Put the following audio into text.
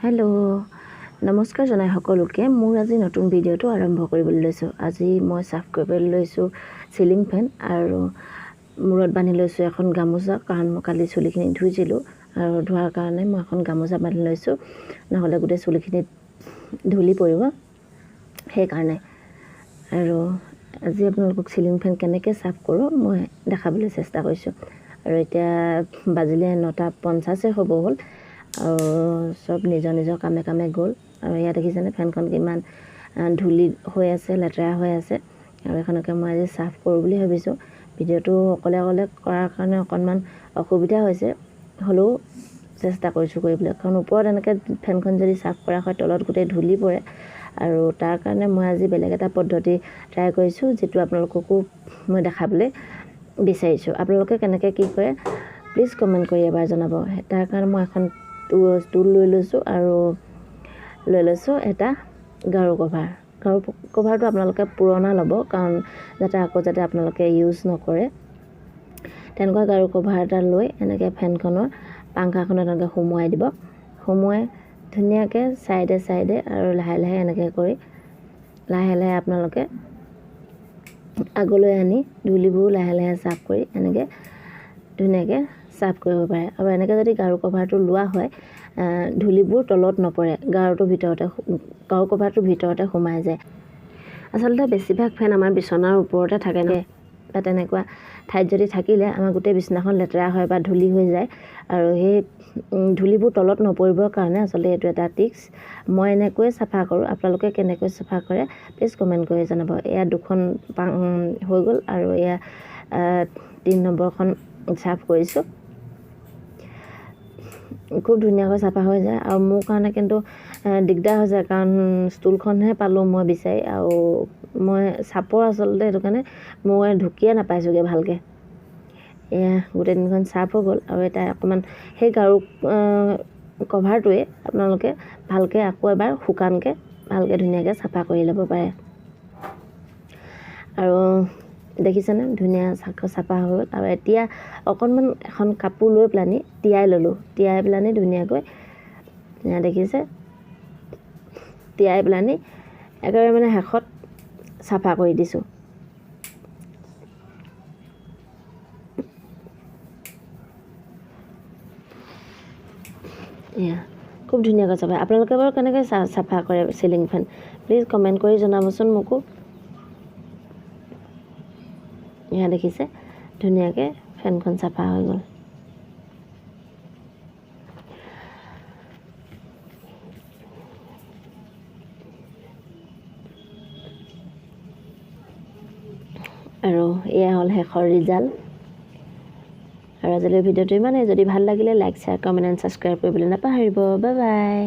Hello' নমস্কাৰ জনাই সকলোকে মোৰ আজি নতুন ভিডিঅ'টো আৰম্ভ কৰিবলৈ লৈছোঁ। আজি মই চাফ কৰিবলৈ লৈছোঁ চিলিং ফেন আৰু মূৰত বান্ধি লৈছোঁ এখন গামোচা, কাৰণ মই কালি চুলিখিনি ধুইছিলোঁ আৰু ধোৱাৰ কাৰণে মই এখন গামোচা বান্ধি লৈছোঁ, নহ'লে গোটেই চুলিখিনিত ধূলি পৰিব সেইকাৰণে। আৰু আজি আপোনালোকক চিলিং ফেন কেনেকৈ চাফ কৰোঁ মই দেখাবলৈ চেষ্টা কৰিছোঁ। আৰু এতিয়া বাজিলে 9:50 হ'ব হ'ল আৰু চব নিজৰ নিজৰ কামে কামে গ'ল। আৰু ইয়াত দেখিছেনে ফেনখন কিমান ধূলি হৈ আছে, লেতেৰা হৈ আছে। আৰু এখনকে মই আজি চাফ কৰোঁ বুলি ভাবিছোঁ। ভিডিঅ'টো অকলে কৰাৰ কাৰণে অকণমান অসুবিধা হৈছে, হ'লেও চেষ্টা কৰিছোঁ কৰিবলৈ, কাৰণ ওপৰত এনেকৈ ফেনখন যদি চাফ কৰা হয় তলত গোটেই ধূলি পৰে। আৰু তাৰ কাৰণে মই আজি বেলেগ এটা পদ্ধতি ট্ৰাই কৰিছোঁ, যিটো আপোনালোককো মই দেখাবলৈ বিচাৰিছোঁ। আপোনালোকে কেনেকৈ কি কৰে প্লিজ কমেণ্ট কৰি এবাৰ জনাব। তাৰ কাৰণে মই এখন ষ্টুল লৈ লৈছোঁ আৰু লৈ লৈছোঁ এটা গাৰু কভাৰটো আপোনালোকে পুৰণা ল'ব, কাৰণ যাতে আপোনালোকে ইউজ নকৰে। তেনেকুৱা গাৰু কভাৰ এটা লৈ এনেকৈ ফেনখনৰ পাংখাখনত এনেকৈ সুমুৱাই দিব। সুমুৱাই ধুনীয়াকৈ চাইডে আৰু লাহে লাহে এনেকৈ কৰি লাহে আপোনালোকে আগলৈ আনি ধূলিবোৰ লাহে লাহে চাফ কৰি এনেকৈ ধুনীয়াকৈ চাফ কৰিব পাৰে। আৰু এনেকৈ যদি গাৰু কভাৰটো লোৱা হয় ধূলিবোৰ তলত নপৰে, গাৰু কভাৰটোৰ ভিতৰতে সোমাই যায়। আচলতে বেছিভাগ ফেন আমাৰ বিচনাৰ ওপৰতে থাকে বা তেনেকুৱা ঠাইত যদি থাকিলে আমাৰ গোটেই বিচনাখন লেতেৰা হয় বা ধূলি হৈ যায়। আৰু সেই ধূলিবোৰ তলত নপৰিবৰ কাৰণে আচলতে এইটো এটা টিপছ। মই এনেকৈয়ে চাফা কৰোঁ, আপোনালোকে কেনেকৈ চাফা কৰে প্লিজ কমেণ্ট কৰি জনাব। এয়া 2খন হৈ গ'ল আৰু এয়া 3 নম্বৰখন চাফ কৰিছোঁ। খুব ধুনীয়াকৈ চাফা হৈ যায়। আৰু মোৰ কাৰণে কিন্তু দিগদাৰ হৈ যায়, কাৰণ ষ্টুলখনহে পালোঁ মই বিচাৰি, আৰু মই চাপৰ আচলতে সেইটো কাৰণে মই ঢুকিয়ে নাপাইছোঁগৈ ভালকৈ। এয়া গোটেই দিনখন চাফ হৈ গ'ল। আৰু এটা অকণমান সেই গাৰু কভাৰটোৱে আপোনালোকে ভালকৈ আকৌ এবাৰ শুকানকৈ ভালকৈ ধুনীয়াকৈ চাফা কৰি ল'ব পাৰে। আৰু দেখিছেনে ধুনীয়া চাফা হৈ গ'ল। আৰু এতিয়া অকণমান এখন কাপোৰ লৈ পেলানি তিয়াই ল'লোঁ, তিয়াই পেলানি ধুনীয়াকৈ দেখিছে তিয়াই পেলানি একেবাৰে মানে শেষত চাফা কৰি দিছোঁ। এয়া খুব ধুনীয়াকৈ চাফা। আপোনালোকে বাৰু কেনেকৈ চাফা কৰে চিলিং ফেন প্লিজ কমেণ্ট কৰি জনাবচোন মোকো। এয়া দেখিছে ধুনীয়াকৈ ফেনখন চাফা হৈ গ'ল। আৰু এয়া হ'ল শেষৰ ৰিজাল্ট। আৰু আজিলৈ ভিডিঅ'টো ইমানেই। যদি ভাল লাগিলে like, share, comment and subscribe কৰিবলৈ নাপাহৰিব। Bye bye.